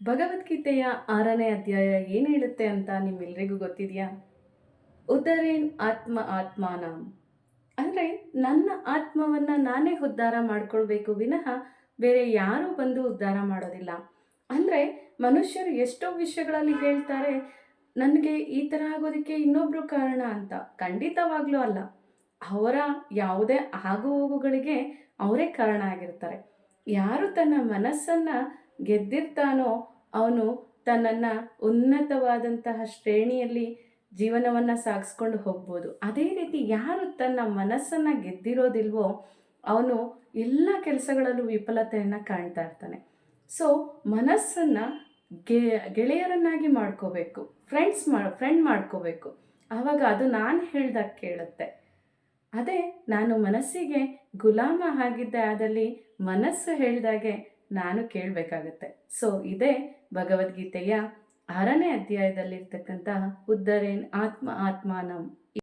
ಭಗವದ್ಗೀತೆಯ 6ನೇ ಅಧ್ಯಾಯ ಏನು ಹೇಳುತ್ತೆ ಅಂತ ನಿಮ್ಮೆಲ್ರಿಗೂ ಗೊತ್ತಿದೆಯಾ? ಉದರೇನ್ ಆತ್ಮ ಆತ್ಮಾನಂ. ಅಂದರೆ ನನ್ನ ಆತ್ಮವನ್ನು ನಾನೇ ಉದ್ಧಾರ ಮಾಡ್ಕೊಳ್ಬೇಕು ವಿನಃ ಬೇರೆ ಯಾರೂ ಬಂದು ಉದ್ಧಾರ ಮಾಡೋದಿಲ್ಲ. ಅಂದರೆ ಮನುಷ್ಯರು ಎಷ್ಟೋ ವಿಷಯಗಳಲ್ಲಿ ಹೇಳ್ತಾರೆ, ನನಗೆ ಈ ಥರ ಆಗೋದಕ್ಕೆ ಇನ್ನೊಬ್ಬರು ಕಾರಣ ಅಂತ. ಖಂಡಿತವಾಗ್ಲೂ ಅಲ್ಲ. ಅವರ ಯಾವುದೇ ಆಗು ಹೋಗುಗಳಿಗೆ ಅವರೇ ಕಾರಣ ಆಗಿರ್ತಾರೆ. ಯಾರು ತನ್ನ ಮನಸ್ಸನ್ನು ಗೆದ್ದಿರ್ತಾನೋ ಅವನು ತನ್ನನ್ನು ಉನ್ನತವಾದಂತಹ ಶ್ರೇಣಿಯಲ್ಲಿ ಜೀವನವನ್ನು ಸಾಗಿಸ್ಕೊಂಡು ಹೋಗ್ಬೋದು. ಅದೇ ರೀತಿ ಯಾರು ತನ್ನ ಮನಸ್ಸನ್ನು ಗೆದ್ದಿರೋದಿಲ್ವೋ ಅವನು ಎಲ್ಲ ಕೆಲಸಗಳಲ್ಲೂ ವಿಫಲತೆಯನ್ನು ಕಾಣ್ತಾ ಇರ್ತಾನೆ. ಸೊ ಮನಸ್ಸನ್ನು ಗೆಳೆಯರನ್ನಾಗಿ ಮಾಡ್ಕೋಬೇಕು, ಫ್ರೆಂಡ್ ಮಾಡ್ಕೋಬೇಕು. ಆವಾಗ ಅದು ನಾನು ಹೇಳ್ದಾಗ ಕೇಳುತ್ತೆ. ಅದೇ ನಾನು ಮನಸ್ಸಿಗೆ ಗುಲಾಮ ಆಗಿದ್ದೆ ಆದಲ್ಲಿ ಮನಸ್ಸು ಹೇಳಿದಾಗೆ ನಾನು ಕೇಳಬೇಕಾಗತ್ತೆ. ಸೊ ಇದೇ ಭಗವದ್ಗೀತೆಯ 6ನೇ ಅಧ್ಯಾಯದಲ್ಲಿರ್ತಕ್ಕಂತಹ ಉದ್ಧರೇನ್ ಆತ್ಮ ಆತ್ಮಾನಂ.